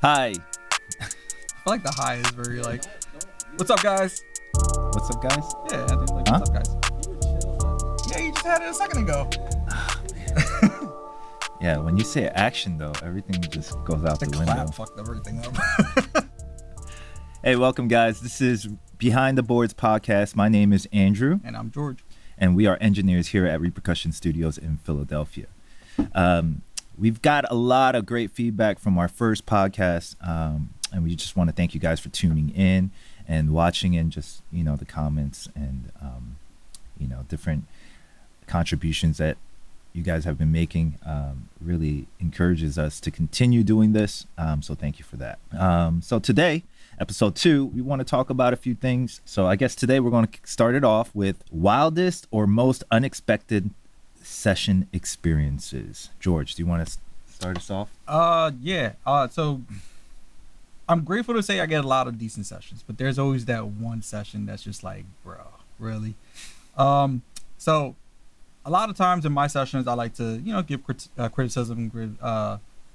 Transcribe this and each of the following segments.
Hi. I feel like the high is very like, what's up, guys? What's up, guys? Yeah, I think like, Huh? what's up, guys? Yeah, you just had it a second ago. Yeah, when you say action, though, everything just goes out The the window. clap fucked everything up. Hey, welcome, guys. This is Behind the Boards podcast. My name is Andrew, And I'm George. and we are engineers here at Repercussion Studios in Philadelphia. We've got a lot of great feedback from our first podcast, and we just want to thank you guys for tuning in and watching, and just the comments and different contributions that you guys have been making. Really encourages us to continue doing this. So thank you for that. So today, episode 2, we want to talk about a few things. So I guess today we're going to start it off with wildest or most unexpected session experiences. George, do you want to start us off? Yeah. So I'm grateful to say I get a lot of decent sessions, but there's always that one session that's just like, bro, really? So a lot of times in my sessions, I like to, give criticism,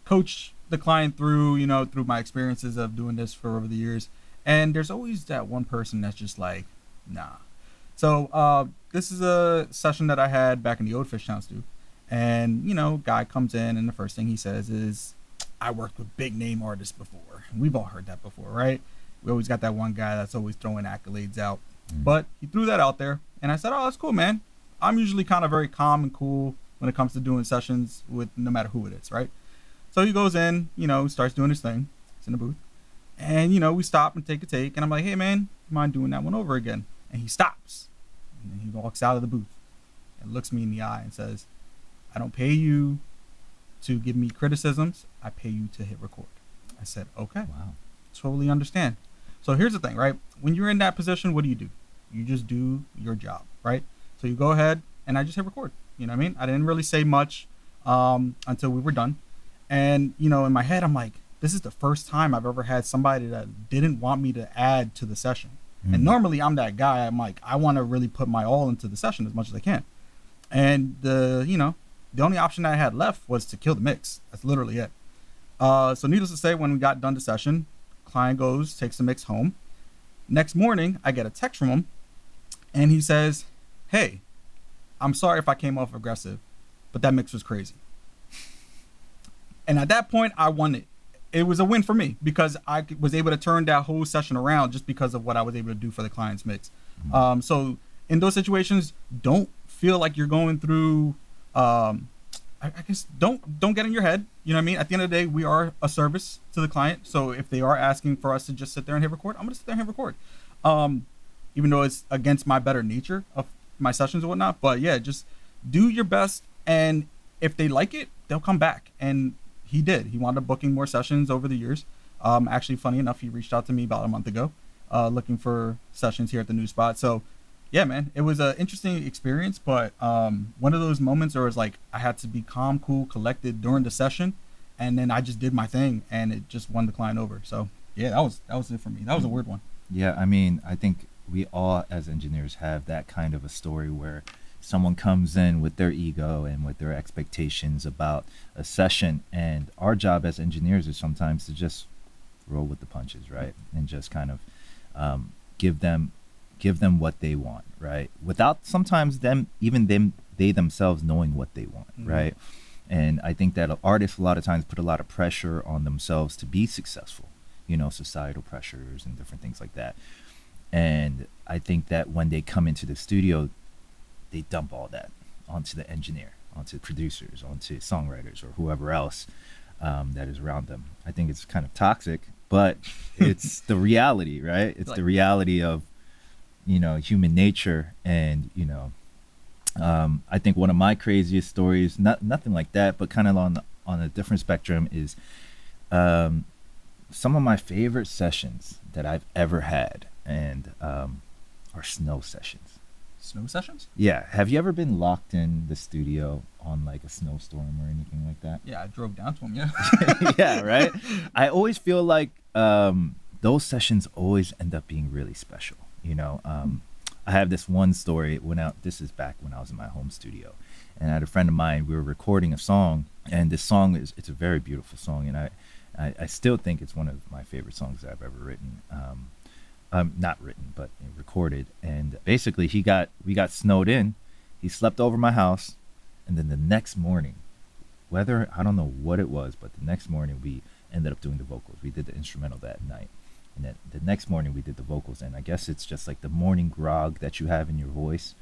coach the client through, through my experiences of doing this for over the years. And there's always that one person that's just like, nah. So this is a session that I had back in the old Fishtown studio. And, guy comes in and the first thing he says is, I worked with big name artists before. We've all heard that before, right? We always got that one guy that's always throwing accolades out. But he threw that out there. And I said, oh, that's cool, man. I'm usually kind of very calm and cool when it comes to doing sessions with no matter who it is, right? So he goes in, starts doing his thing. He's in the booth. And, we stop and take a take. And I'm like, hey, man, you mind doing that one over again? And he stops. And then he walks out of the booth and looks me in the eye and says, I don't pay you to give me criticisms. I pay you to hit record. I said, okay. Wow. Totally understand. So here's the thing, right? When you're in that position, what do? You just do your job, right? So you go ahead and I just hit record. You know what I mean? I didn't really say much until we were done. And, in my head, I'm like, this is the first time I've ever had somebody that didn't want me to add to the session. And normally I'm that guy. I'm like, I want to really put my all into the session as much as I can. And the only option I had left was to kill the mix. That's literally it. So needless to say, when we got done the session, client goes, takes the mix home. Next morning, I get a text from him and he says, hey, I'm sorry if I came off aggressive, but that mix was crazy. And at that point, I won it. It was a win for me because I was able to turn that whole session around just because of what I was able to do for the client's mix. So in those situations, don't feel like you're going through, I guess don't get in your head. You know what I mean? At the end of the day, we are a service to the client. So if they are asking for us to just sit there and hit record, I'm going to sit there and hit record. Even though it's against my better nature of my sessions and whatnot. But yeah, just do your best. And if they like it, they'll come back. And he did. He wound up booking more sessions over the years. Actually, funny enough, he reached out to me about a month ago looking for sessions here at the new spot. So yeah, man, it was an interesting experience. But one of those moments where it's like I had to be calm, cool, collected during the session. And then I just did my thing and it just won the client over. So yeah, that was it for me. That was a weird one. Yeah, I mean, I think we all as engineers have that kind of a story where someone comes in with their ego and with their expectations about a session, and our job as engineers is sometimes to just roll with the punches, right? And just kind of give them what they want, right? Without sometimes they themselves knowing what they want, right? And I think that artists a lot of times put a lot of pressure on themselves to be successful, societal pressures and different things like that. And I think that when they come into the studio, they dump all that onto the engineer, onto producers, onto songwriters, or whoever else that is around them. I think it's kind of toxic, but it's the reality, right? It's the reality of, human nature. And, I think one of my craziest stories, nothing like that, but kind of on a different spectrum, is some of my favorite sessions that I've ever had, and are snow sessions. Snow sessions? Yeah. Have you ever been locked in the studio on like a snowstorm or anything like that? Yeah, I drove down to him, yeah. Yeah, right? I always feel like those sessions always end up being really special. I have this one story this is back when I was in my home studio, and I had a friend of mine. We were recording a song, and this song it's a very beautiful song, and I still think it's one of my favorite songs that I've ever written. Not written, but recorded. And basically, we got snowed in. He slept over my house, and then the next morning, whether I don't know what it was, but the next morning we ended up doing the vocals. We did the instrumental that night, and then the next morning we did the vocals. And I guess it's just like the morning grog that you have in your voice.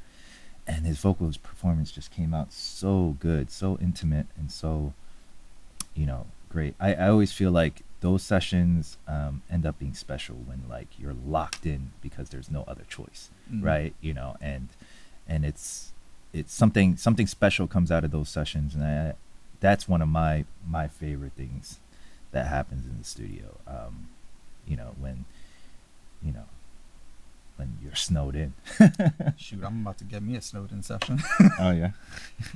And his vocals performance just came out so good, so intimate, and so, great. I always feel like those sessions end up being special when like you're locked in because there's no other choice, right? And it's something special comes out of those sessions, and that's one of my favorite things that happens in the studio. When when you're snowed in. Shoot, I'm about to get me a snowed in session. Oh yeah.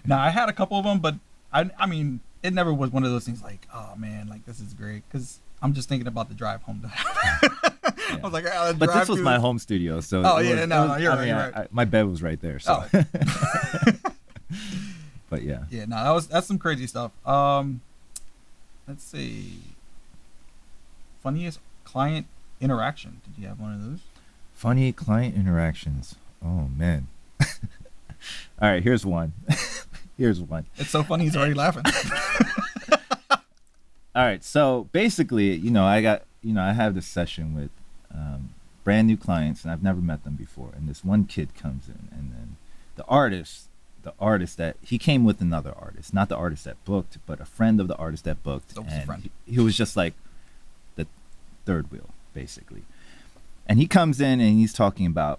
Now I had a couple of them, but I mean, it never was one of those things like, oh man, like this is great, because I'm just thinking about the drive home. Yeah. I was like, but this was my home studio, so you're right. My bed was right there, so. Oh. But yeah. Yeah, no, that's some crazy stuff. Let's see. Funniest client interaction. Did you have one of those? Funny client interactions. Oh man. All right, here's one. It's so funny he's already laughing. All right, so basically, I have this session with brand new clients, and I've never met them before. And this one kid comes in, and then the artist that he came with, another artist, not the artist that booked, but a friend of the artist that booked, and he was just like the third wheel, basically. And he comes in and he's talking about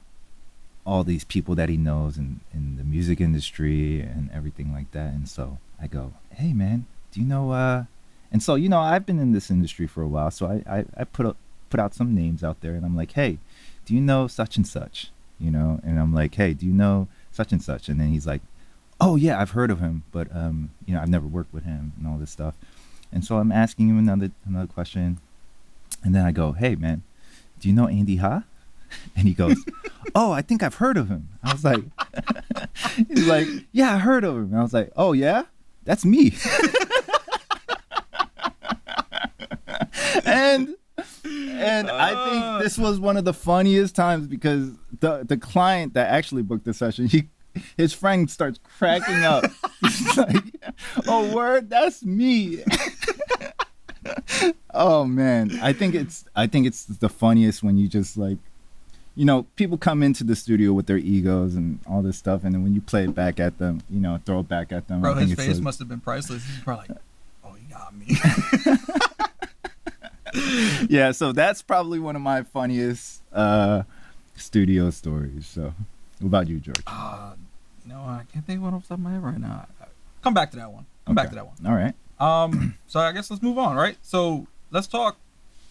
all these people that he knows in the music industry and everything like that. And so I go, hey man, do you know, and so, I've been in this industry for a while. So I put out some names out there, and I'm like, hey, do you know such and such, and I'm like, hey, do you know such and such? And then he's like, oh yeah, I've heard of him, but, I've never worked with him and all this stuff. And so I'm asking him another question. And then I go, hey man, do you know Andy Ha? And he goes, oh, I think I've heard of him. I was like, he's like, yeah, I heard of him. And I was like, oh yeah, that's me. and I think this was one of the funniest times, because the client that actually booked the session, his friend starts cracking up. He's like, oh word, that's me. Oh man, I think it's the funniest when you just like, people come into the studio with their egos and all this stuff, and then when you play it back at them, throw it back at them. Bro, his face must have been priceless. He's probably like, oh, he got me. Yeah, so that's probably one of my funniest studio stories. So, what about you, George? I can't think of one off the top of my head right now. Come back to that one. Back to that one. All right. So I guess let's move on, right? So let's talk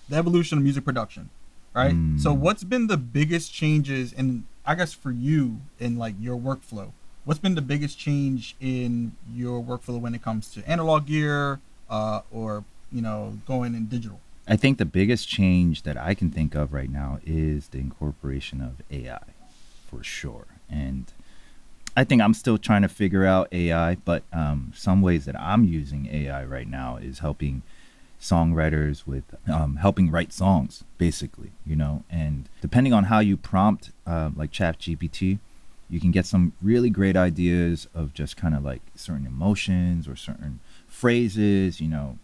the evolution of music production, right? So what's been the biggest changes in, I guess for you, in like your workflow? What's been the biggest change in your workflow when it comes to analog gear, or going in digital? I think the biggest change that I can think of right now is the incorporation of AI, for sure. And I think I'm still trying to figure out AI, but some ways that I'm using AI right now is helping songwriters with helping write songs, basically, and depending on how you prompt, like ChatGPT, you can get some really great ideas of just kind of like certain emotions or certain phrases. You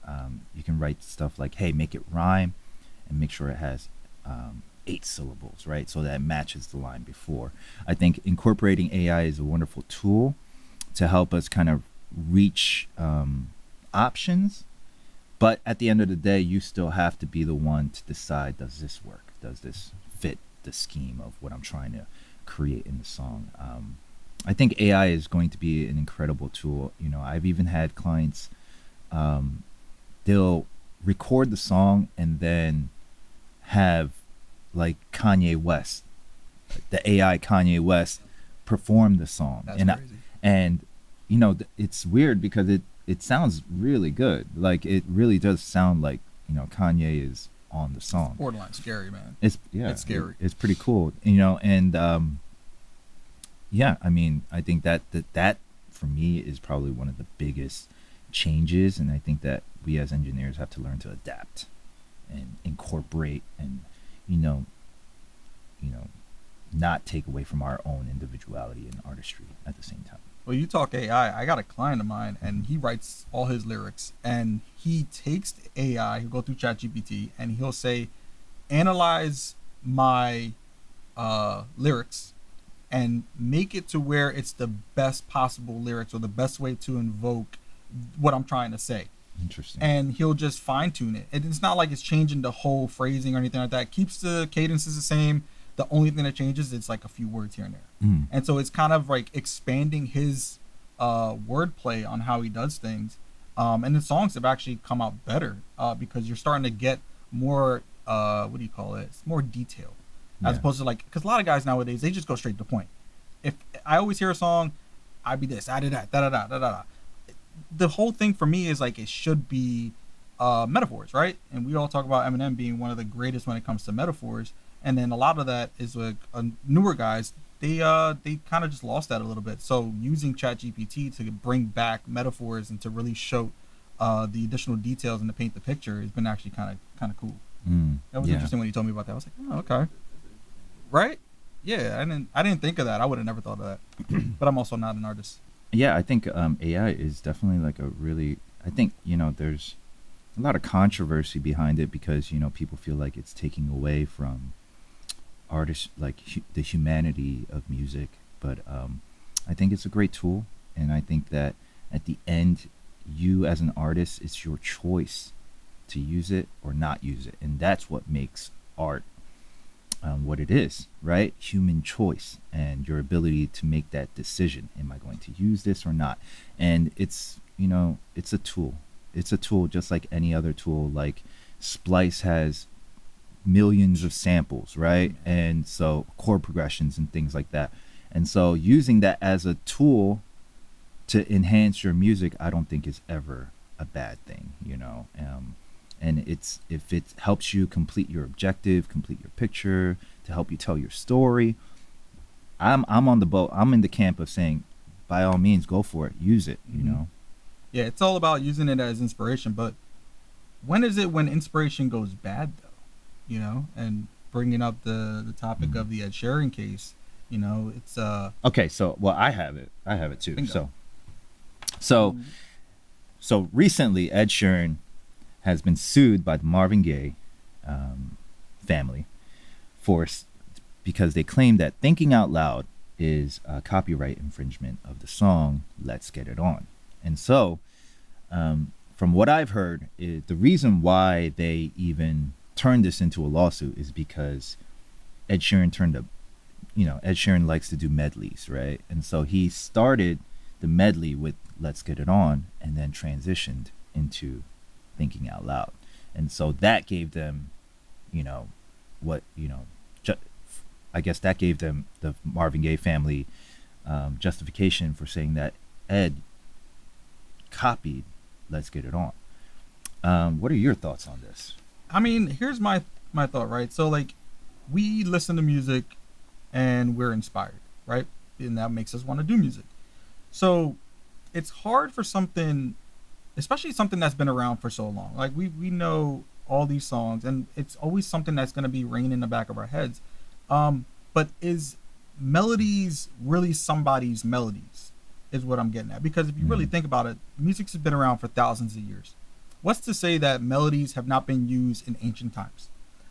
can write stuff like, hey, make it rhyme and make sure it has 8 syllables, right? So that matches the line before. I think incorporating AI is a wonderful tool to help us kind of reach options. But at the end of the day, you still have to be the one to decide, does this work? Does this fit the scheme of what I'm trying to create in the song? I think AI is going to be an incredible tool. I've even had clients, they'll record the song and then have like Kanye West, the AI Kanye West, perform the song. That's crazy. And it's weird because it sounds really good. Like it really does sound like Kanye is on the song. It's borderline scary, man. It's scary. It's pretty cool, and I mean, I think that for me is probably one of the biggest changes, and I think that we as engineers have to learn to adapt and incorporate and you know you know not take away from our own individuality and artistry at the same time. Well, you talk AI. I got a client of mine, and he writes all his lyrics, and he takes the AI. He'll go through ChatGPT, and he'll say, "Analyze my lyrics, and make it to where it's the best possible lyrics or the best way to invoke what I'm trying to say." Interesting. And he'll just fine tune it. And it's not like it's changing the whole phrasing or anything like that. It keeps the cadences the same. The only thing that changes is like a few words here and there. Mm. And so it's kind of like expanding his wordplay on how he does things. And the songs have actually come out better because you're starting to get more, what do you call it? It's more detail. As Yeah. opposed to like, because a lot of guys nowadays, they just go straight to the point. If I always hear a song, I be this, I did that, da da da da da da. The whole thing for me is like it should be metaphors, right? And we all talk about Eminem being one of the greatest when it comes to metaphors. And then a lot of that is like newer guys. They kind of just lost that a little bit. So using ChatGPT to bring back metaphors and to really show the additional details and to paint the picture has been actually kind of cool. Mm. That was Yeah. interesting when you told me about that. I was like, oh, okay, right? Yeah, I didn't think of that. I would have never thought of that. But I'm also not an artist. Yeah, I think AI is definitely like a really. I think there's a lot of controversy behind it because people feel like it's taking away from artists, like the humanity of music. But I think it's a great tool, and I think that at the end, you as an artist, it's your choice to use it or not use it, and that's what makes art what it is, right? Human choice and your ability to make that decision. Am I going to use this or not? And it's it's a tool. It's a tool just like any other tool. Like Splice has millions of samples, right? And so chord progressions and things like that. And so using that as a tool to enhance your music, I don't think is ever a bad thing, and it's if it helps you complete your objective, complete your picture, to help you tell your story, I'm on the boat. I'm in the camp of saying, by all means, go for it, use it. Yeah, it's all about using it as inspiration. But when is it when inspiration goes bad, though? And bringing up the topic of the Ed Sheeran case, it's Okay, so I have it too. Bingo. So recently, Ed Sheeran has been sued by the Marvin Gaye family because they claim that "Thinking Out Loud" is a copyright infringement of the song "Let's Get It On." And so, from what I've heard, the reason why they even turned this into a lawsuit is because Ed Sheeran Ed Sheeran likes to do medleys, right? And so he started the medley with "Let's Get It On" and then transitioned into "Thinking Out Loud." And so that gave them, I guess that gave them, the Marvin Gaye family, justification for saying that Ed copied "Let's Get It On." What are your thoughts on this? I mean, here's my thought, right? So like, we listen to music and we're inspired, right? And that makes us want to do music. So it's hard for something, especially something that's been around for so long. Like we know all these songs, and it's always something that's going to be ringing in the back of our heads. But is melodies really somebody's melodies? Is what I'm getting at. Because if you really think about it, music's been around for thousands of years. What's to say that melodies have not been used in ancient times?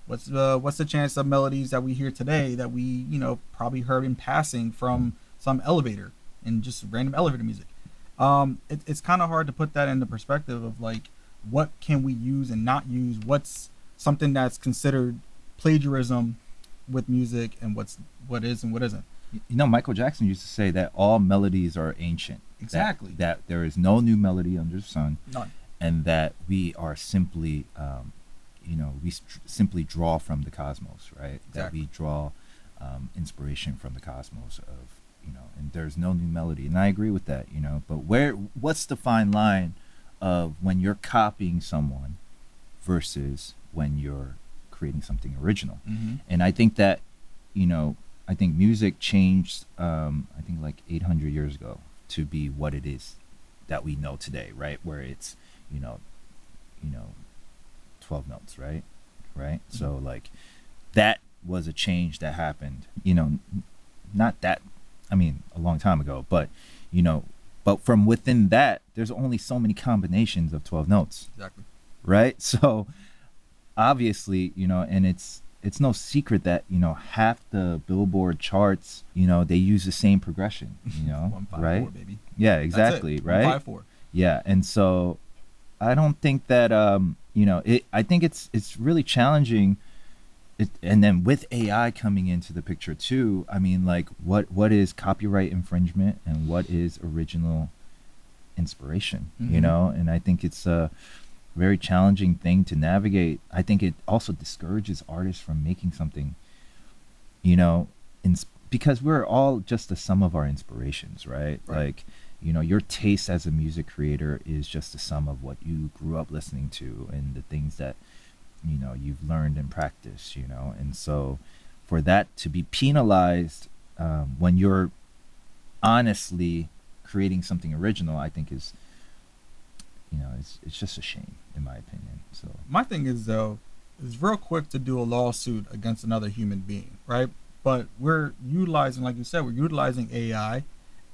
What's the chance of melodies that we hear today that we probably heard in passing from some elevator and just random elevator music? It's kind of hard to put that into perspective of like, what can we use and not use? What's something that's considered plagiarism with music, and what is and what isn't? Michael Jackson used to say that all melodies are ancient. Exactly. That there is no new melody under the sun. None. And that we are simply, simply draw from the cosmos, right? Exactly. That we draw inspiration from the cosmos and there's no new melody. And I agree with that, but what's the fine line of when you're copying someone versus when you're creating something original? Mm-hmm. And I think that, I think music changed, I think like 800 years ago to be what it is that we know today, right? Where it's, you know, you know, 12 notes, right? Right. Mm-hmm. So like that was a change that happened, you know, not that, I mean, a long time ago, but, you know, but from within that, there's only so many combinations of 12 notes, Exactly. right? So obviously, you know, and it's no secret that, you know, half the Billboard charts, you know, they use the same progression, you know, 154, right? baby. Yeah, That's exactly, it. right? 154. Yeah, and so I don't think that you know, I think it's really challenging. And then with AI coming into the picture too, I mean, like what is copyright infringement and what is original inspiration, you Mhm. know? And I think it's a very challenging thing to navigate. I think it also discourages artists from making something, you know, because we're all just the sum of our inspirations, right? Right. Like, you know, your taste as a music creator is just the sum of what you grew up listening to and the things that, you know, you've learned and practiced, you know. And so for that to be penalized when you're honestly creating something original, I think is, you know, it's just a shame in my opinion. So My thing is though, is real quick to do a lawsuit against another human being, right? But we're utilizing, like you said, we're utilizing AI,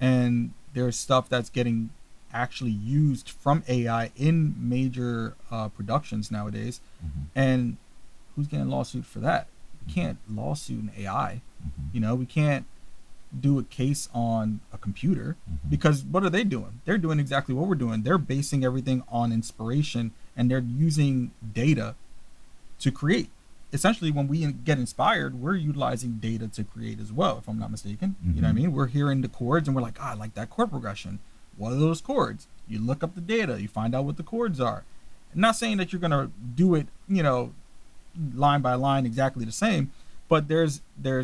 and there's stuff that's getting actually used from AI in major productions nowadays. mhm, And who's getting lawsuit for that? We mhm, can't lawsuit an AI. mhm, You know, we can't do a case on a computer, mhm. because what are they doing? They're doing exactly what we're doing. They're basing everything on inspiration, and they're using data to create. Essentially, when we get inspired, we're utilizing data to create as well, if I'm not mistaken. You know what I Mhm. mean? We're hearing the chords and we're like, I like that chord progression. What are those chords? You look up the data, you find out what the chords are. I'm not saying that you're gonna do it, you know, line by line exactly the same, but there's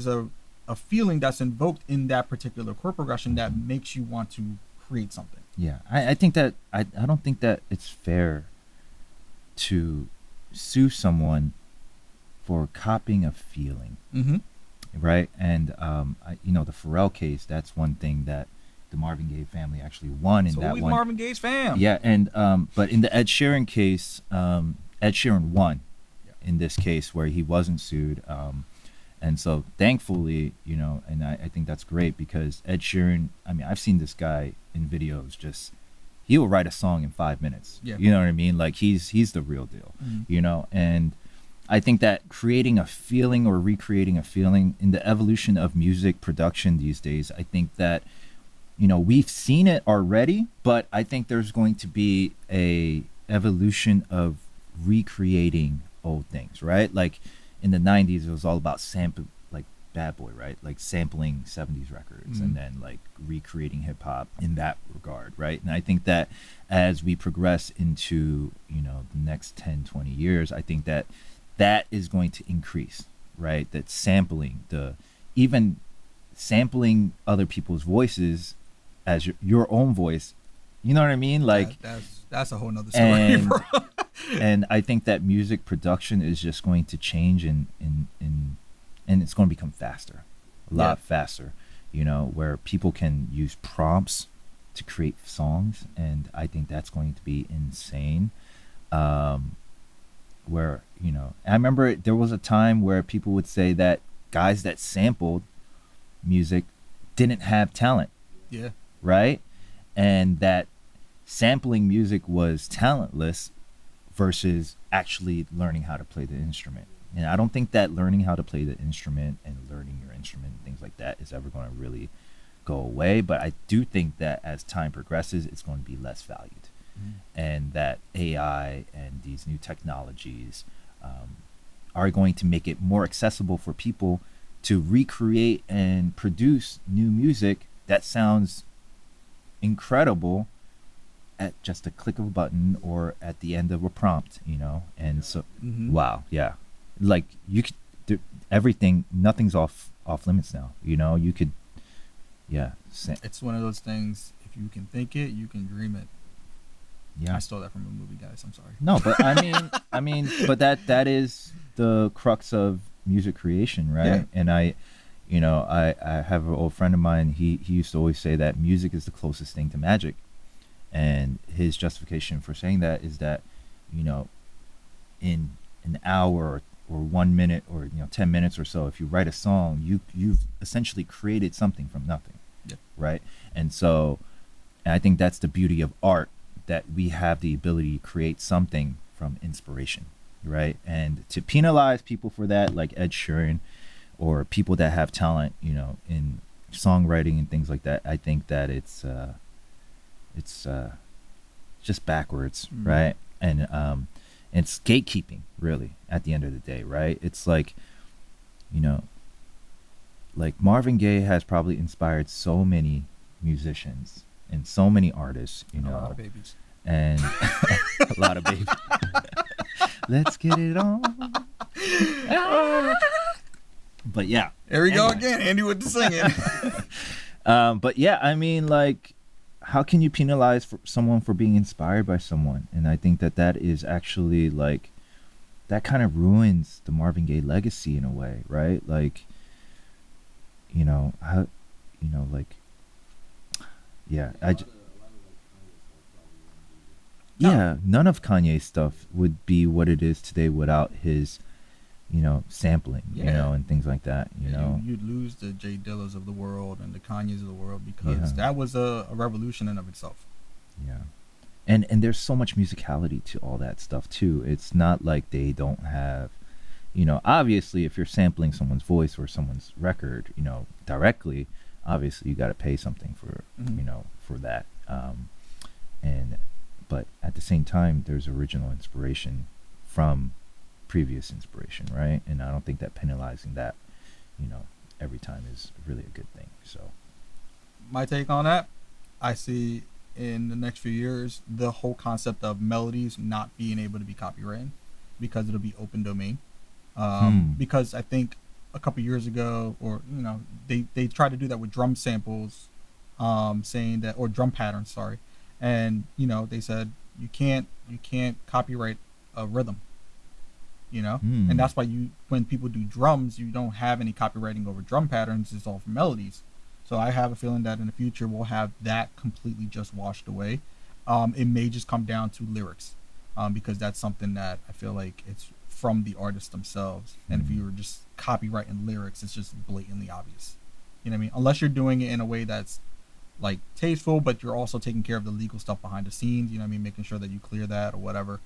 a feeling that's invoked in that particular chord progression that Mhm. makes you want to create something. Yeah, I think that I don't think that it's fair to sue someone for copying a feeling, Mm-hmm. right? And you know, the Pharrell case, that's one thing that the Marvin Gaye family actually won in So that we one. Marvin Gaye's fam. Yeah, and but in the Ed Sheeran case, Ed Sheeran won Yeah. in this case where he wasn't sued. And so thankfully, you know, and I think that's great because Ed Sheeran, I mean, I've seen this guy in videos just he will write a song in 5 minutes. Yeah. You know what I mean? Like he's the real deal, Mhm. you know, and I think that creating a feeling or recreating a feeling in the evolution of music production these days, I think that, you know, we've seen it already, but I think there's going to be a evolution of recreating old things, right? Like in the 90s it was all about sample, like Bad Boy, right? Like sampling 70s records and Mhm. then like recreating hip hop in that regard, right? And I think that as we progress into, you know, the next 10, 20 years, I think that that is going to increase, right? That sampling, the even sampling other people's voices as your own voice, you know what I mean? Like, That's a whole nother story, and bro. and I think that music production is just going to change and it's going to become faster, a lot faster, you know, where people can use prompts to create songs, and I think that's going to be insane. Um, where, you know, I remember there was a time where people would say that guys that sampled music didn't have talent, Yeah. right? And that sampling music was talentless versus actually learning how to play the instrument. And I don't think that learning how to play the instrument and learning your instrument and things like that is ever going to really go away. But I do think that as time progresses, it's going to be less valued. And that AI and these new technologies are going to make it more accessible for people to recreate and produce new music that sounds incredible at just a click of a button or at the end of a prompt, you know. And so Mhm. wow, yeah, like you could there, everything, nothing's off limits now, you know. You could, yeah, It's one of those things. If you can think it, you can dream it. yeah. I stole that from a movie, guys. I'm sorry. No, but but that is the crux of music creation, right? Yeah. And I have an old friend of mine. He used to always say that music is the closest thing to magic, and his justification for saying that is that, you know, in an hour or 1 minute or 10 minutes or so, if you write a song, you've essentially created something from nothing, Yeah. right? And so, and I think that's the beauty of art, that we have the ability to create something from inspiration, right? And to penalize people for that, like Ed Sheeran, or people that have talent, in songwriting and things like that, I think that it's just backwards, Mm. right? And it's gatekeeping, really, at the end of the day, right? It's like, you know, like Marvin Gaye has probably inspired so many musicians and so many artists, And a lot of babies. and a lot of babies. Let's get it on. But yeah, Here we go anyway. again, Andy with the singing. But yeah, I mean, like, how can you penalize someone for being inspired by someone? And I think that is actually, like, that kind of ruins the Marvin Gaye legacy in a way, right? Like, how, like, yeah, yeah, none of Kanye's stuff would be what it is today without his, sampling, Yeah. and things like that, You'd lose the Jay Dillas of the world and the Kanyes of the world, because Yeah. that was a revolution in of itself. Yeah. And there's so much musicality to all that stuff too. It's not like they don't have, obviously if you're sampling someone's voice or someone's record, directly, obviously you got to pay something for, Mhm. for that. And but at the same time, there's original inspiration from previous inspiration, right? And I don't think that penalizing that, every time is really a good thing. So, My take on that, I see in the next few years the whole concept of melodies not being able to be copyrighted, because it'll be open domain. Because I think a couple years ago, or they tried to do that with drum samples, saying that, or drum patterns, sorry, and they said you can't copyright a rhythm, and that's why when people do drums, you don't have any copywriting over drum patterns. It's all for melodies. So I have a feeling that in the future we'll have that completely just washed away. It may just come down to lyrics, because that's something that I feel like it's from the artists themselves. And if you were just copywriting lyrics, it's just blatantly obvious. You know what I mean? Unless you're doing it in a way that's like tasteful, but you're also taking care of the legal stuff behind the scenes. You know what I mean? Making sure that you clear that or whatever.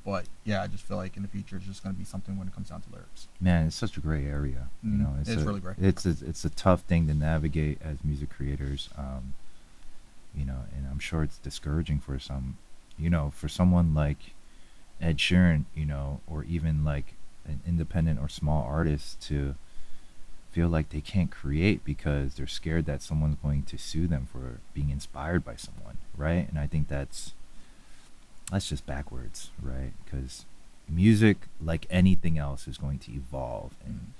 But yeah, I just feel like in the future it's just going to be something when it comes down to lyrics. man, it's such a gray area. It's really gray. It's a tough thing to navigate as music creators. And I'm sure it's discouraging for some, for someone like Ed Sheeran, or even like an independent or small artist to feel like they can't create because they're scared that someone's going to sue them for being inspired by someone, right? And I think that's just backwards, right? Because music, like anything else, is going to evolve and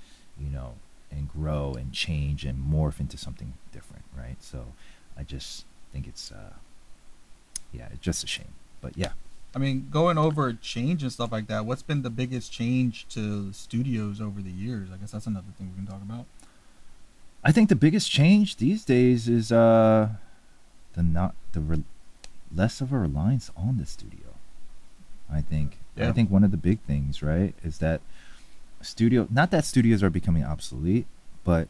and grow and change and morph into something different, right? So I just think it's yeah, it's just a shame. But yeah. I mean, going over change and stuff like that, what's been the biggest change to studios over the years? I guess that's another thing we can talk about. I think the biggest change these days is less of a reliance on the studio. I think Yeah. one of the big things, right, is that not that studios are becoming obsolete, but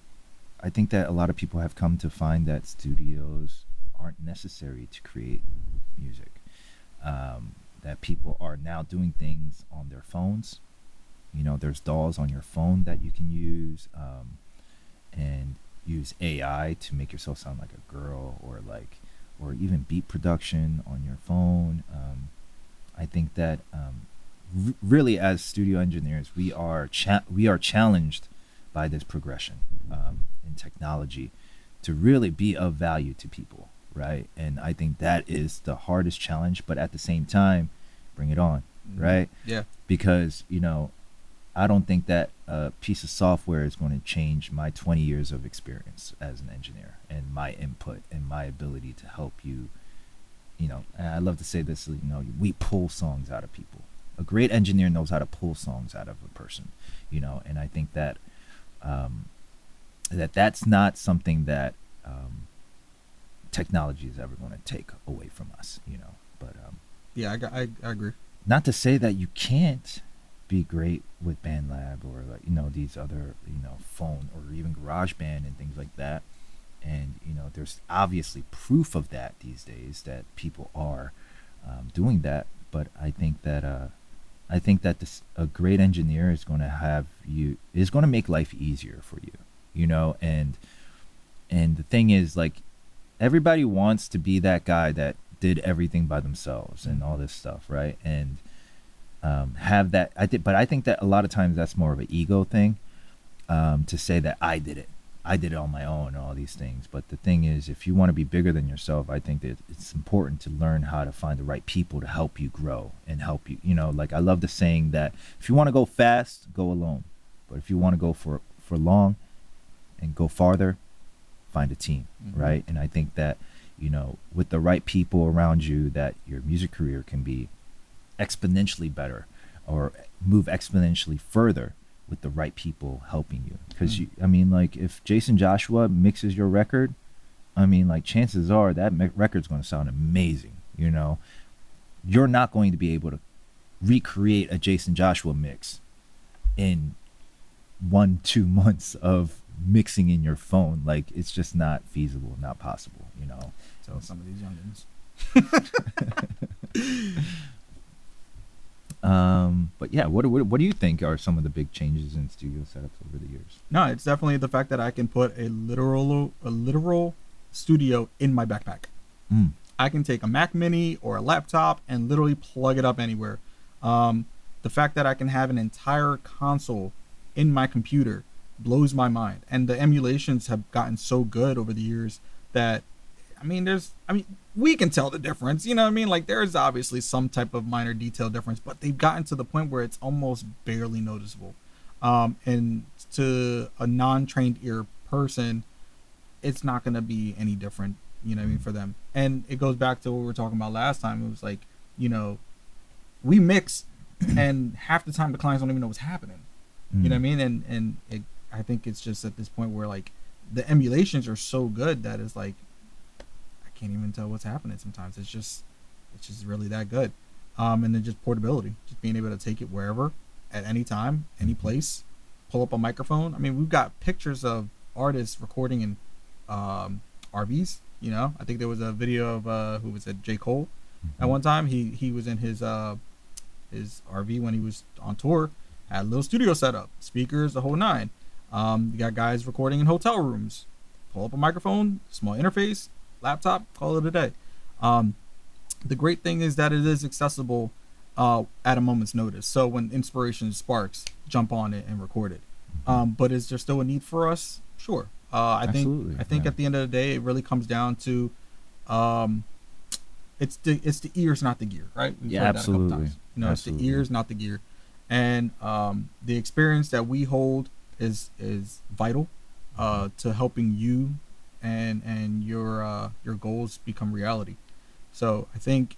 I think that a lot of people have come to find that studios aren't necessary to create music. That people are now doing things on their phones. There's dolls on your phone that you can use, and use AI to make yourself sound like a girl, or even beat production on your phone. I think that really, as studio engineers, we are challenged by this progression in technology to really be of value to people, right? And I think that is the hardest challenge, but at the same time, bring it on, right? Yeah. Because I don't think that a piece of software is going to change my 20 years of experience as an engineer and my input and my ability to help you. And I love to say this, we pull songs out of people. A great engineer knows how to pull songs out of a person, and I think that that's not something that technology is ever going to take away from us, you know. But Yeah, I agree. not to say that you can't be great with BandLab or like, you know, these other, you know, phone or even GarageBand and things like that. And you know, there's obviously proof of that these days that people are doing that. But I think that a great engineer is going to have you is going to make life easier for you, you know. And the thing is, like, everybody wants to be that guy that did everything by themselves and all this stuff, right? And have that. But I think that a lot of times that's more of an ego thing, to say that I did it on my own and all these things. But the thing is, if you want to be bigger than yourself, I think that it's important to learn how to find the right people to help you grow and help you. You know, like I love the saying that if you want to go fast, go alone. But if you want to go for long and go farther, find a team, right? And I think that, you know, with the right people around you, that your music career can be exponentially better or move exponentially further with the right people helping you. Because I mean, like, if Jason Joshua mixes your record, I mean, like, chances are that record's going to sound amazing. You know, you're not going to be able to recreate a Jason Joshua mix in 1-2 months of mixing in your phone. Like, it's just not feasible, not possible, you know. Tell some of these youngins. But yeah, what do you think are some of the big changes in studio setups over the years? No, it's definitely the fact that I can put a literal studio in my backpack. I can take a Mac Mini or a laptop and literally plug it up anywhere. The fact that I can have an entire console in my computer blows my mind. And the emulations have gotten so good over the years that, I mean, we can tell the difference, you know what I mean? Like, there's obviously some type of minor detail difference, but they've gotten to the point where it's almost barely noticeable. And to a non-trained ear person, it's not going to be any different, you know what I mean, for them. And it goes back to what we were talking about last time. It was like, you know, we mix and half the time the clients don't even know what's happening. You know what I mean? And I think it's just at this point where, like, the emulations are so good that it's like, I can't even tell what's happening sometimes. It's just really that good. And then just portability, just being able to take it wherever, at any time, any place, pull up a microphone. I mean, we've got pictures of artists recording in RVs. You know, I think there was a video of who was it, J. Cole. At one time, he was in his RV when he was on tour. Had a little studio set up, speakers, the whole nine. You got guys recording in hotel rooms. Pull up a microphone, small interface, laptop, call it a day. The great thing is that it is accessible at a moment's notice. So when inspiration sparks, jump on it and record it. But is there still a need for us? Sure. I think at the end of the day, it really comes down to it's the ears, not the gear, right? We've heard that a couple times. You know, it's the ears, not the gear. And the experience that we hold is vital to helping you and your goals become reality. So I think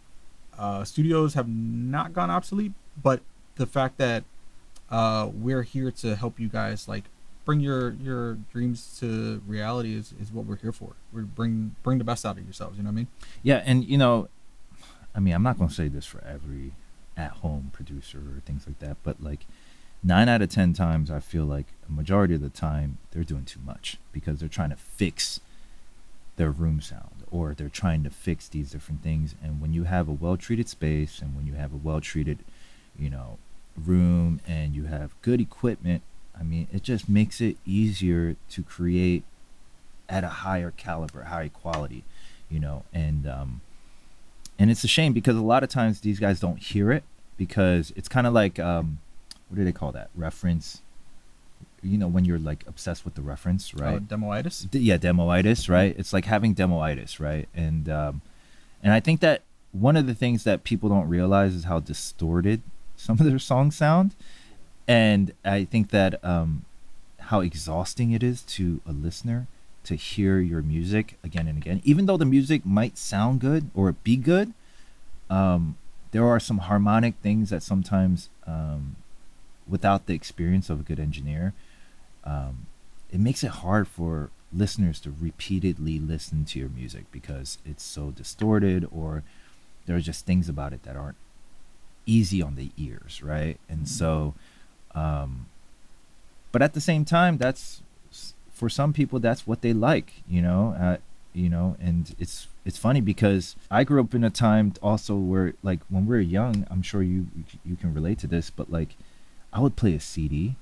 studios have not gone obsolete, but the fact that we're here to help you guys, like, bring your dreams to reality is what we're here for. We bring the best out of yourselves. You know what I mean? Yeah, and you know, I mean, I'm not gonna say this for every at-home producer or things like that, but like 9 out of 10 times, I feel like a majority of the time they're doing too much because they're trying to fix their room sound or they're trying to fix these different things. And when you have a well-treated space and when you have a well-treated, you know, room and you have good equipment, I mean, it just makes it easier to create at a higher caliber, higher quality, you know. And it's a shame because a lot of times these guys don't hear it because it's kind of like what do they call that, reference, you know, when you're like obsessed with the reference, right? Demoitis. Yeah, demoitis, right? It's like having demoitis, right? And I think that one of the things that people don't realize is how distorted some of their songs sound. And I think that how exhausting it is to a listener to hear your music again and again. Even though the music might sound good or be good, there are some harmonic things that sometimes, without the experience of a good engineer, it makes it hard for listeners to repeatedly listen to your music because it's so distorted, or there are just things about it that aren't easy on the ears, right? And so, but at the same time, that's for some people that's what they like, and it's funny because I grew up in a time also where, like, when we were young, I'm sure you can relate to this, but like I would play a CD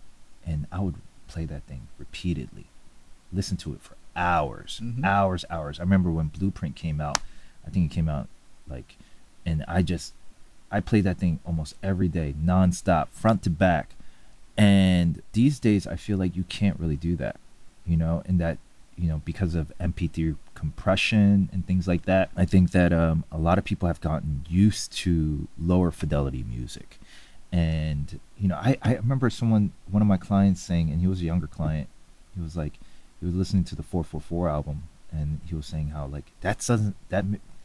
and I would play that thing repeatedly, listen to it for hours, hours. I remember when Blueprint came out. I think it came out like, and I played that thing almost every day, nonstop, front to back. And these days, I feel like you can't really do that, and that, because of MP3 compression and things like that. I think that a lot of people have gotten used to lower fidelity music. And, I remember one of my clients saying, and he was a younger client, he was listening to the 444 album, and he was saying how, like, that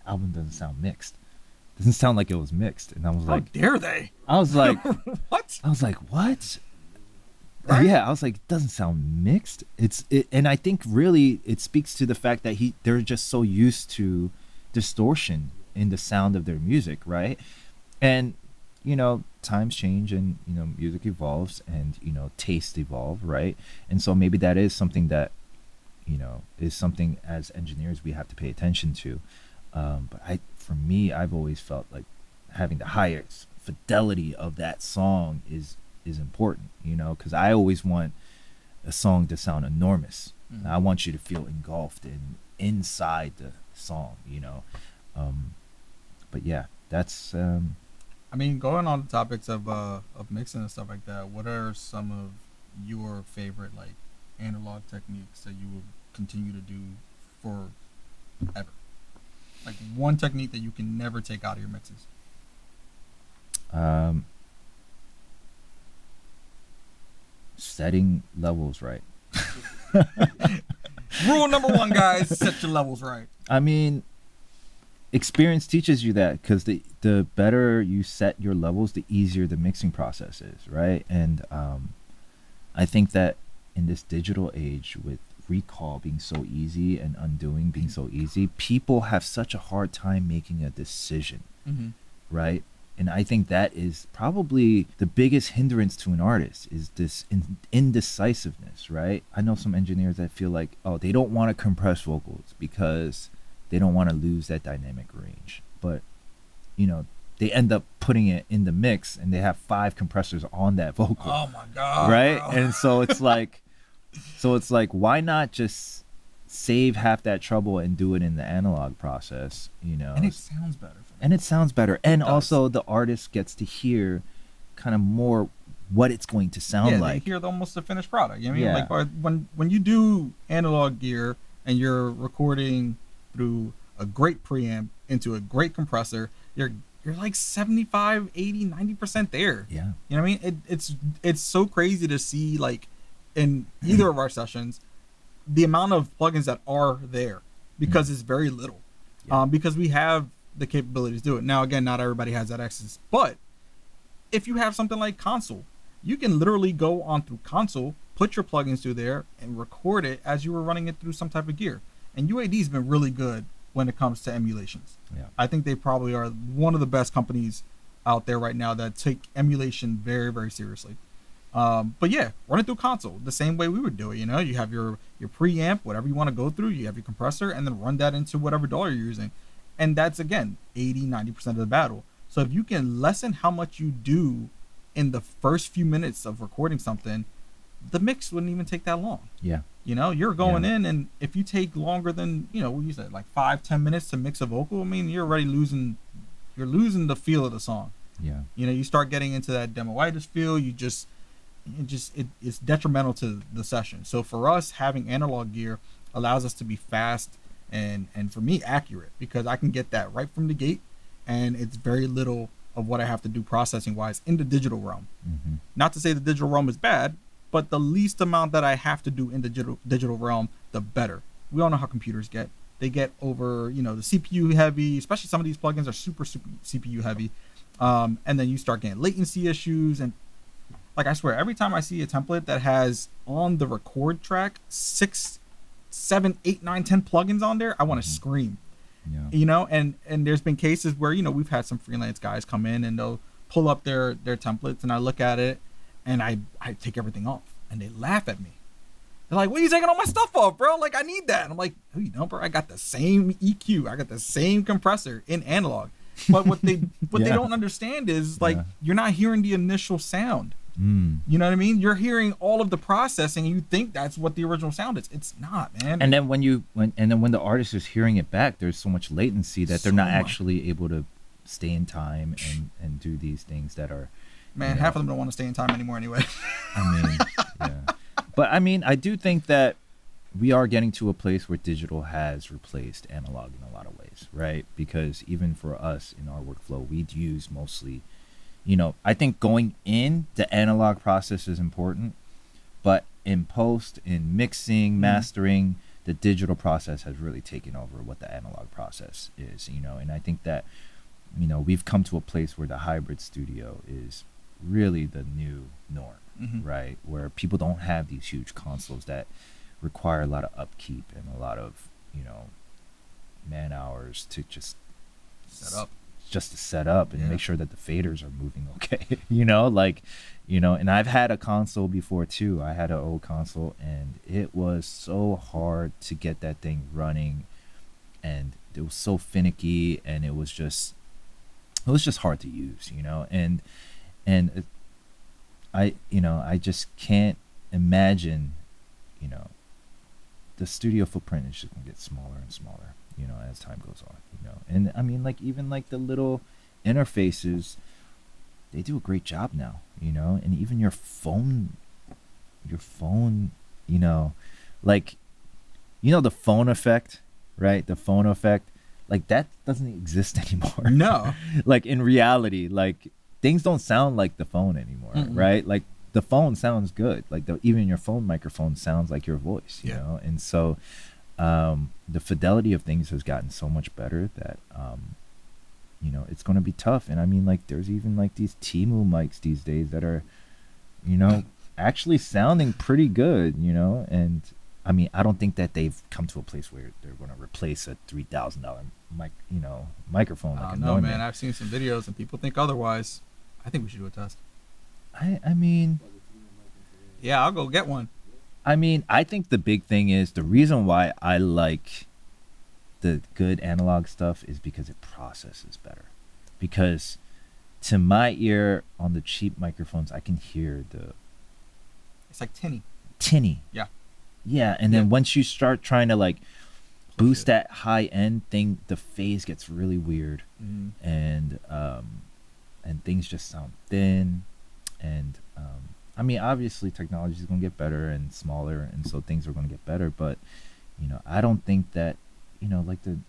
album doesn't sound mixed. Doesn't sound like it was mixed. And I was like, how dare they? I was like, what? I was like, what? Right? Yeah, I was like, it doesn't sound mixed. And I think really it speaks to the fact that they're just so used to distortion in the sound of their music, right? And times change, and music evolves, and taste evolve, right? And so maybe that is something that is something as engineers we have to pay attention to. But for me, I've always felt like having the highest fidelity of that song is important, because I always want a song to sound enormous. I want you to feel engulfed inside the song, but yeah, that's I mean, going on the topics of mixing and stuff like that, what are some of your favorite, like, analog techniques that you will continue to do forever? Like, one technique that you can never take out of your mixes. Setting levels right. Rule number one, guys, set your levels right. I mean, experience teaches you that, because the better you set your levels, the easier the mixing process is, right? And I think that in this digital age, with recall being so easy and undoing being so easy, people have such a hard time making a decision, right? And I think that is probably the biggest hindrance to an artist, is this indecisiveness, right? I know some engineers that feel like, they don't want to compress vocals because they don't want to lose that dynamic range. But, they end up putting it in the mix and they have 5 compressors on that vocal. Oh my God. Right? Bro. And so it's like, why not just save half that trouble and do it in the analog process, And it sounds better. And it sounds better. And also the artist gets to hear kind of more what it's going to sound like. They hear almost the finished product. You know what I mean? Yeah. Like, when you do analog gear and you're recording through a great preamp into a great compressor, you're like 75, 80, 90% there. Yeah. You know what I mean? It's so crazy to see, like, in either of our sessions, the amount of plugins that are there, because it's very little. Yeah. Because we have the capabilities to do it. Now, again, not everybody has that access, but if you have something like Console, you can literally go on through Console, put your plugins through there, and record it as you were running it through some type of gear. And UAD's been really good when it comes to emulations. Yeah. I think they probably are one of the best companies out there right now that take emulation very, very seriously. But yeah, run it through Console the same way we would do it. You have your preamp, whatever you want to go through, you have your compressor, and then run that into whatever DAW you're using. And that's, again, 80, 90% of the battle. So if you can lessen how much you do in the first few minutes of recording something, the mix wouldn't even take that long. Yeah. You're going in, and if you take longer than, what you said, like 5-10 minutes to mix a vocal, I mean, you're already losing the feel of the song. Yeah. You start getting into that demoitis feel, it's detrimental to the session. So for us, having analog gear allows us to be fast and for me, accurate, because I can get that right from the gate, and it's very little of what I have to do processing wise in the digital realm. Not to say the digital realm is bad, but the least amount that I have to do in the digital realm, the better. We all know how computers get. They get over, the CPU heavy, especially some of these plugins are super, super CPU heavy. And then you start getting latency issues, and Like I swear, every time I see a template that has on the record track 6, 7, 8, 9, 10 plugins on there, I want to Mhm. scream. Yeah. You know, and there's been cases where, you know, we've had some freelance guys come in and they'll pull up their templates, and I look at it and I take everything off, and they laugh at me. They're like, "What are you taking all my stuff off, bro? Like, I need that." And I'm like, "Oh, you know, bro, I got the same EQ, I got the same compressor in analog." But what they Yeah. don't understand is, like, Yeah. you're not hearing the initial sound. Mm. You know what I mean? You're hearing all of the processing, and you think that's what the original sound is. It's not, man. And then when the artist is hearing it back, there's so much latency that they're So not much. actually able to stay in time and do these things that are, Man, you half know, of them don't want to stay in time anymore anyway. I mean, yeah. But I mean, I do think that we are getting to a place where digital has replaced analog in a lot of ways, right? Because even for us in our workflow, we'd use mostly, you know, I think going in the analog process is important, but in post, in mixing, mastering, the digital process has really taken over what the analog process is, you know. And I think that, you know, we've come to a place where the hybrid studio is really the new norm, Mhm. right? Where people don't have these huge consoles that require a lot of upkeep and a lot of, you know, man hours to just Set up. just to set up and Yeah. make sure that the faders are moving okay. You know, like, you know, and I've had a console before too. I had an old console, and it was so hard to get that thing running, and it was so finicky, and it was just hard to use, you know. And you know, I just can't imagine, you know, the studio footprint is just gonna get smaller and smaller, you know, as time goes on, you know. And I mean, like, even like the little interfaces, they do a great job now, you know. And even your phone, you know, like, you know, the phone effect, right? The phone effect, like, that doesn't exist anymore. No. Like, in reality, like, things don't sound like the phone anymore, Mm-mm. right? Like, the phone sounds good. Like, even your phone microphone sounds like your voice, you Yeah. know. And so the fidelity of things has gotten so much better that you know, it's going to be tough. And I mean, like, there's even like these Timu mics these days that are, you know, actually sounding pretty good, you know. And I mean, I don't think that they've come to a place where they're going to replace a $3,000 mic, you know, microphone like a No, Neumann. man. I've seen some videos and people think otherwise. I think we should do a test. I mean, Yeah, I'll go get one. I think the big thing is the reason why I like the good analog stuff is because it processes better. Because to my ear on the cheap microphones, I can hear the It's like tinny. tinny. Yeah. Yeah, and then Yeah. once you start trying to like boost it. that high end thing, the phase gets really weird, Mhm. and things just sound thin, and I mean, obviously technology is going to get better and smaller, and so things are going to get better, but you know, I don't think that, you know, like the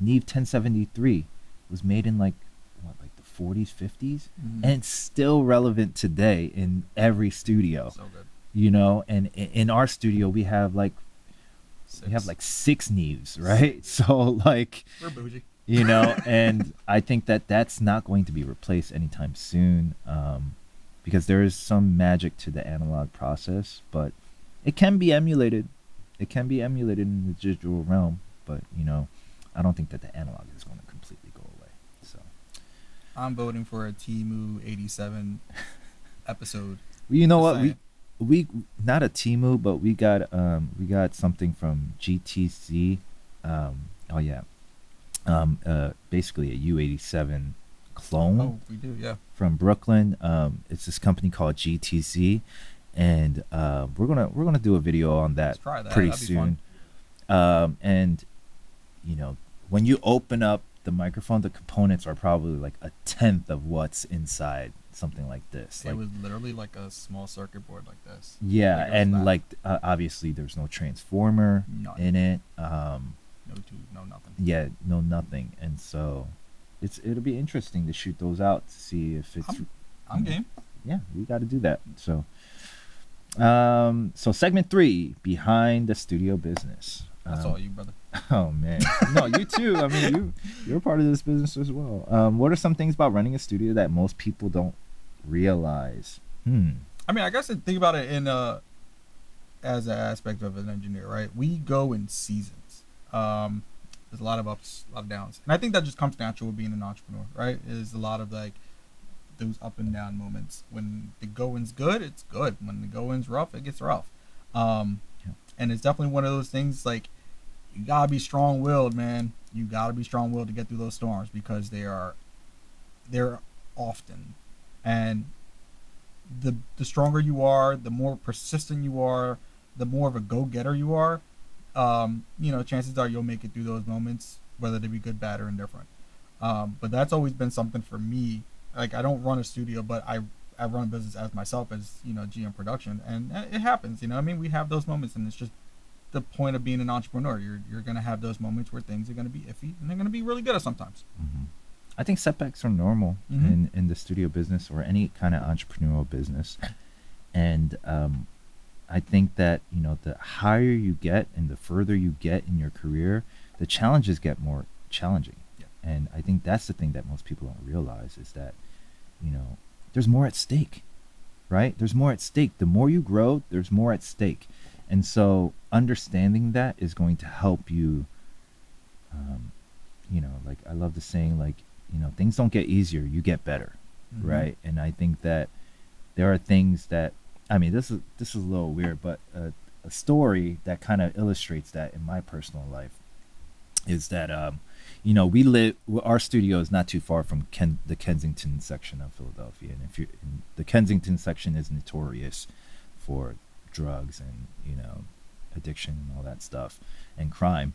Neve 1073 was made in like what, like the 40s, 50s, Mhm. and it's still relevant today in every studio, So good. you know. And in our studio we have like 6 Neves, right? So like, We're bougie. you know, and I think that that's not going to be replaced anytime soon, because there is some magic to the analog process, but it can be emulated. It can be emulated in the digital realm, but you know, I don't think that the analog is going to completely go away. So I'm voting for a Timu 87 episode. you know Just what, saying. we not a Timu, but we got something from GTC. Oh yeah, basically a U87 clone. Oh, we do, yeah. From Brooklyn. It's this company called GTC, and we're gonna do a video on that Let's try that. pretty That'd be fun. soon. And you know, when you open up the microphone, the components are probably like a tenth of what's inside something like this. It Like, was literally like a small circuit board like this. yeah, Like it was and that. like obviously there's no transformer None. in it. No tube, no nothing. Yeah, no nothing, and so it'll be interesting to shoot those out to see if it's. I'm game. Yeah, we got to do that. So, so segment 3, behind the studio business. That's all you, brother. Oh man, no, you too. I mean, you're part of this business as well. What are some things about running a studio that most people don't realize? I mean, I guess to think about it in as an aspect of an engineer, right? We go in seasons. There's a lot of ups, a lot of downs, and I think that just comes natural with being an entrepreneur, right? Is a lot of like those up and down moments. When the going's good, it's good. When the going's rough, it gets rough. Um, Yeah. and it's definitely one of those things like you gotta be strong willed, man. You gotta be strong willed to get through those storms because they're often, and the stronger you are, the more persistent you are, the more of a go getter you are. Chances are you'll make it through those moments, whether they be good, bad, or indifferent. But that's always been something for me. Like I don't run a studio, but I run a business as myself as GM production, and it happens. I mean, we have those moments, and it's just the point of being an entrepreneur. You're gonna have those moments where things are gonna be iffy, and they're gonna be really good at sometimes. I think setbacks are normal in the studio business or any kind of entrepreneurial business. And I think that, the higher you get and the further you get in your career, the challenges get more challenging. Yeah. And I think that's the thing that most people don't realize is that, there's more at stake, right? There's more at stake. The more you grow, there's more at stake. And so understanding that is going to help you, like I love the saying, like, things don't get easier, you get better, right? And I think that there are things that, I mean, this is a little weird, but a story that kind of illustrates that in my personal life is that, our studio is not too far from the Kensington section of Philadelphia, and the Kensington section is notorious for drugs and addiction and all that stuff and crime.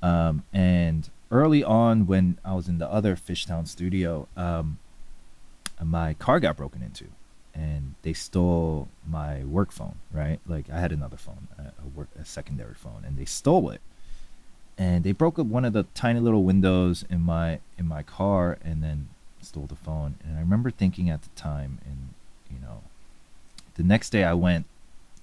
And early on, when I was in the other Fishtown studio, my car got broken into, and they stole my work phone. Right, like I had another phone, a secondary phone, and they stole it. And they broke up one of the tiny little windows in my car, and then stole the phone. And I remember thinking at the time, and the next day I went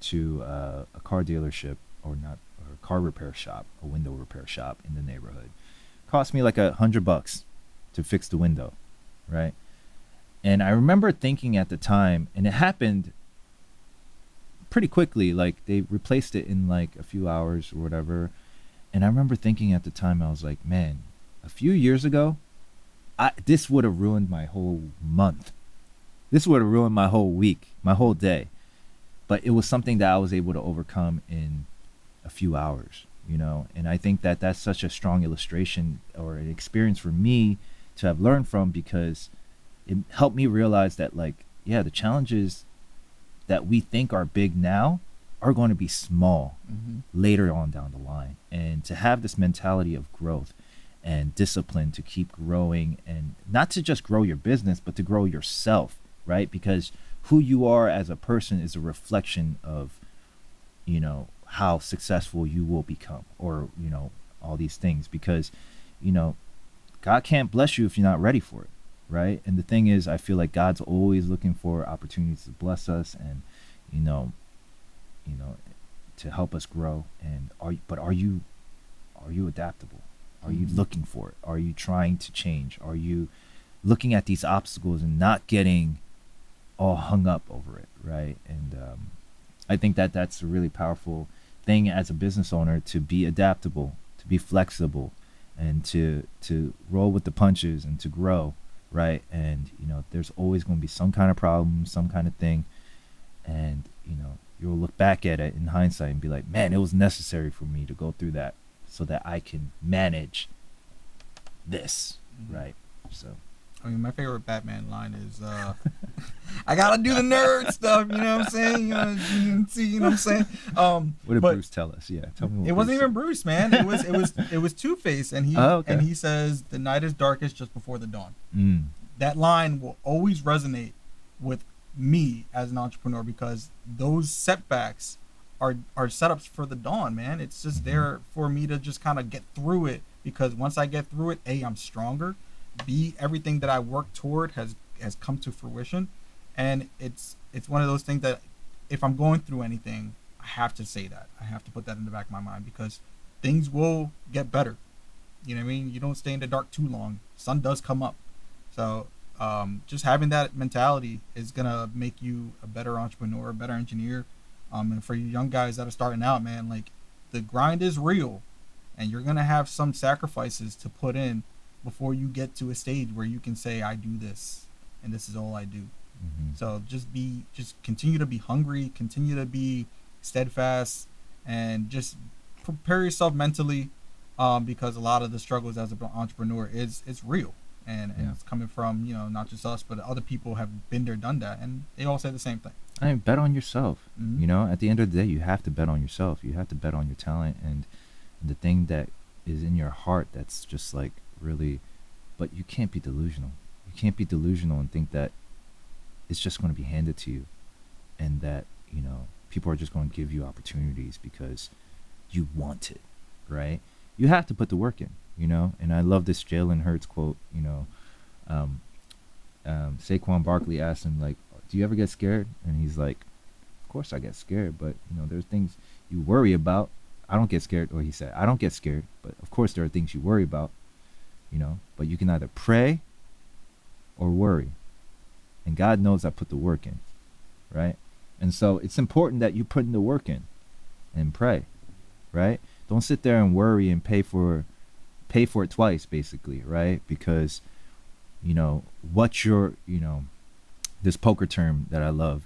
to a car dealership, or a car repair shop, a window repair shop in the neighborhood. Cost me like $100 to fix the window, right? And I remember thinking at the time, and it happened pretty quickly, like they replaced it in like a few hours or whatever. And I remember thinking at the time, I was like, man, a few years ago, this would have ruined my whole month. This would have ruined my whole week, my whole day. But it was something that I was able to overcome in a few hours, and I think that that's such a strong illustration or an experience for me to have learned from, because it helped me realize that, like, yeah, the challenges that we think are big now are going to be small later on down the line. And to have this mentality of growth and discipline to keep growing, and not to just grow your business, but to grow yourself, right? Because who you are as a person is a reflection of, how successful you will become, or, all these things. Because, God can't bless you if you're not ready for it, right? And the thing is, I feel like God's always looking for opportunities to bless us and, to help us grow. And are you adaptable? Are you looking for it? Are you trying to change? Are you looking at these obstacles and not getting all hung up over it, right? And I think that that's a really powerful thing as a business owner, to be adaptable, to be flexible, and to roll with the punches and to grow, right? And there's always going to be some kind of problem, some kind of thing, and you'll look back at it in hindsight and be like, man, it was necessary for me to go through that so that I can manage this, right? So I mean, my favorite Batman line is, "I gotta do the nerd stuff." You know what I'm saying? You know what I'm saying? What did Bruce tell us? Yeah, tell me. It wasn't even Bruce, man. It was Two-Face, and he says, "The night is darkest just before the dawn." That line will always resonate with me as an entrepreneur, because those setbacks are setups for the dawn, man. It's just there for me to just kind of get through it, because once I get through it, A, I'm stronger. B, everything that I work toward has come to fruition. And it's one of those things that if I'm going through anything, I have to say that. I have to put that in the back of my mind, because things will get better. You know what I mean? You don't stay in the dark too long. Sun does come up. So just having that mentality is gonna make you a better entrepreneur, a better engineer. And for you young guys that are starting out, man, like the grind is real, and you're gonna have some sacrifices to put in before you get to a stage where you can say, "I do this, and this is all I do." Hmm. So just continue to be hungry, continue to be steadfast, and just prepare yourself mentally, because a lot of the struggles as an entrepreneur is it's real, and Yeah. it's coming from not just us, but other people have been there, done that, and they all say the same thing. I mean, bet on yourself. Hmm. You know, at the end of the day, you have to bet on yourself. You have to bet on your talent and the thing that is in your heart that's just like really, but you can't be delusional. You can't be delusional and think that it's just going to be handed to you and that, people are just going to give you opportunities because you want it, right? You have to put the work in, and I love this Jalen Hurts quote, um, Saquon Barkley asked him, like, do you ever get scared? And he's like, of course I get scared, but, there's things you worry about. I don't get scared, or he said, I don't get scared, but of course there are things you worry about, but you can either pray or worry. And God knows I put the work in, right? And so it's important that you put in the work in and pray, right? Don't sit there and worry and pay for it twice, basically, right? Because, what your, this poker term that I love,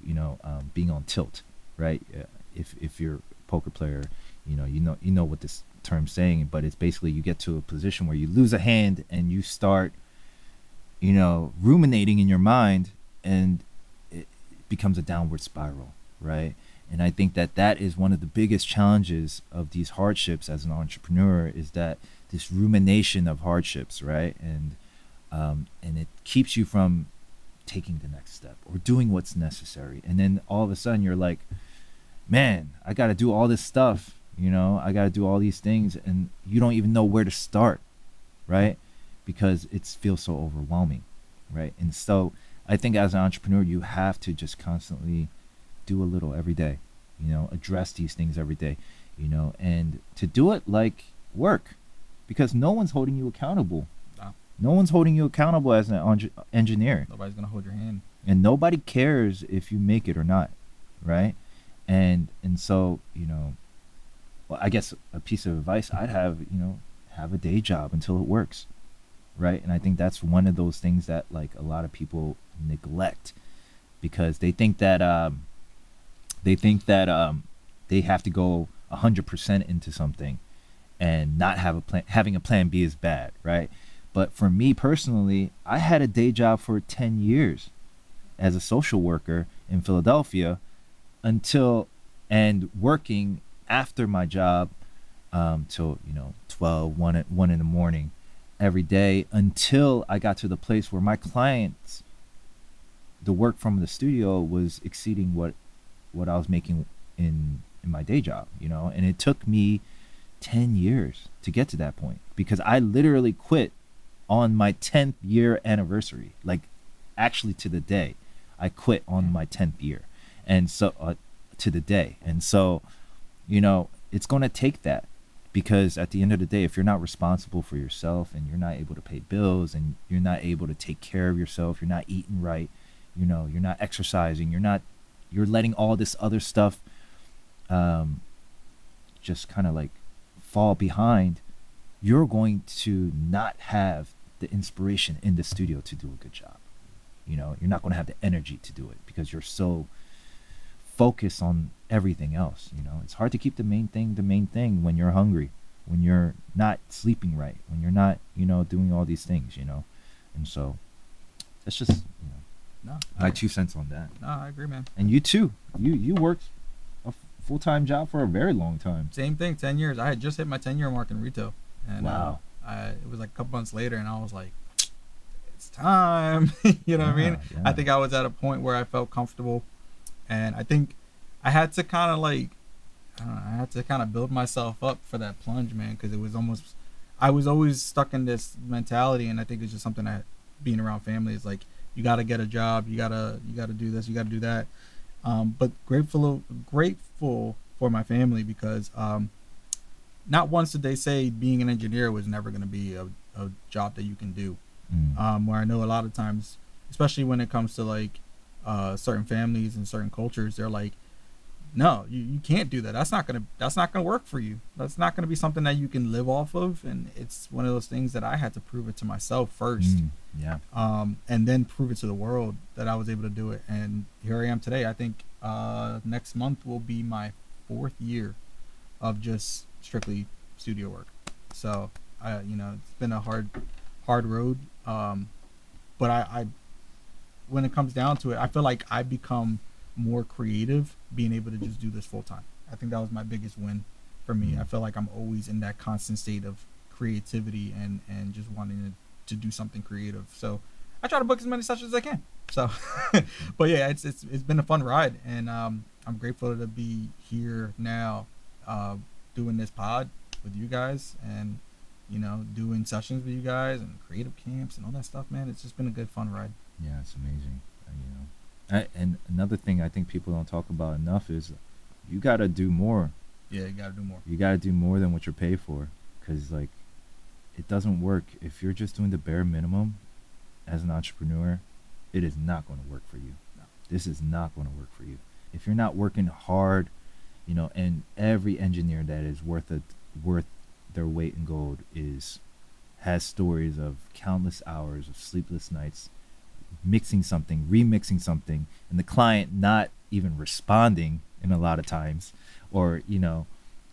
being on tilt, right? If you're a poker player, you know what this term's saying, but it's basically you get to a position where you lose a hand and you start, ruminating in your mind, and it becomes a downward spiral, right? And I think that is one of the biggest challenges of these hardships as an entrepreneur, is that this rumination of hardships, right? And it keeps you from taking the next step or doing what's necessary. And then all of a sudden you're like, man, I got to do all this stuff, I got to do all these things, and you don't even know where to start, right? Because it feels so overwhelming, right? And so I think as an entrepreneur, you have to just constantly do a little every day, address these things every day, and to do it like work, because no one's holding you accountable. No. No one's holding you accountable as an engineer, Nobody's gonna hold your hand. and nobody cares if you make it or not, right? And so, well, I guess a piece of advice I'd have, have a day job until it works, right? And I think that's one of those things that like a lot of people neglect, because they think that they have to go 100% into something and not have a plan. Having a plan B is bad, right? But for me personally, I had a day job for 10 years as a social worker in Philadelphia, and working after my job till 12 1 in the morning every day, until I got to the place where my clients, the work from the studio was exceeding what I was making in my day job, and it took me 10 years to get to that point, because I literally quit on my 10th year anniversary, like actually to the day. I quit on my 10th year, and so to the day. And so, it's going to take that, because at the end of the day, if you're not responsible for yourself and you're not able to pay bills and you're not able to take care of yourself, you're not eating right, you're not exercising, you're letting all this other stuff just kind of like fall behind, you're going to not have the inspiration in the studio to do a good job. You're not going to have the energy to do it because you're so focused on everything else. It's hard to keep the main thing when you're hungry, when you're not sleeping right, when you're not, doing all these things, And so that's just, No, my 2 cents on that. no, I agree, man. And you too. You worked a full-time job for a very long time. Same thing, 10 years. I had just hit my 10-year mark in retail, and Wow. it was like a couple months later, and I was like, it's time. You know what I mean? Yeah. I think I was at a point where I felt comfortable, and I think I had to kind of like, I don't know, I had to kind of build myself up for that plunge, man, because it was almost, I was always stuck in this mentality, and I think it's just something that being around family is like, you got to get a job, you gotta do this, you gotta do that. But grateful for my family, because not once did they say being an engineer was never going to be a job that you can do. Where I know a lot of times, especially when it comes to like certain families and certain cultures. They're like, no, you can't do that. That's not gonna work for you. That's not gonna be something that you can live off of. And it's one of those things that I had to prove it to myself first, Yeah. and then prove it to the world that I was able to do it. And here I am today. I think next month will be my 4th year of just strictly studio work. So it's been a hard road. But I when it comes down to it, I feel like I become more creative being able to just do this full time. I think that was my biggest win for me. I feel like I'm always in that constant state of creativity and just wanting to do something creative. So I try to book as many sessions as I can. So, but yeah, it's been a fun ride, and I'm grateful to be here now, doing this pod with you guys, and doing sessions with you guys and creative camps and all that stuff, man. It's just been a good fun ride. Yeah, it's amazing. And another thing I think people don't talk about enough is you got to do more. Yeah, you got to do more. You got to do more than what you're paid for, because like it doesn't work if you're just doing the bare minimum as an entrepreneur. It is not going to work for you. No. This is not going to work for you if you're not working hard. And every engineer that is worth their weight in gold has stories of countless hours of sleepless nights mixing something, remixing something, and the client not even responding in a lot of times, or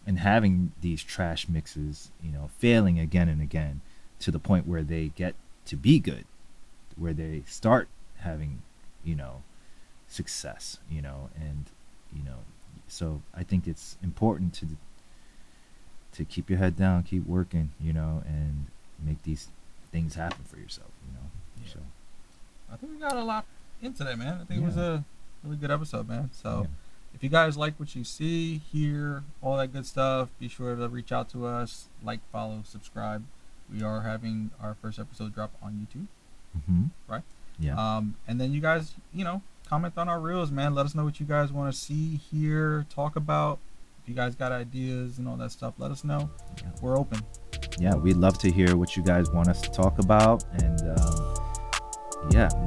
and having these trash mixes, failing again and again, to the point where they get to be good, where they start having success, and so I think it's important to keep your head down, keep working, and make these things happen for yourself, Yeah. So I think we got a lot into that, man. I think it was Yeah. a really good episode, man. So Yeah. if you guys like what you see, hear, all that good stuff, be sure to reach out to us, like, follow, subscribe. We are having our first episode drop on YouTube, right? Yeah. And then you guys, comment on our reels, man. Let us know what you guys want to see, hear, talk about. If you guys got ideas and all that stuff, let us know. Yeah. We're open. Yeah, we'd love to hear what you guys want us to talk about, and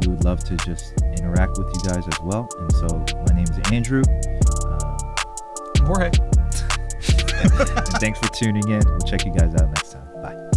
we would love to just interact with you guys as well. And so my name is Andrew, Jorge. and thanks for tuning in. We'll check you guys out next time. Bye.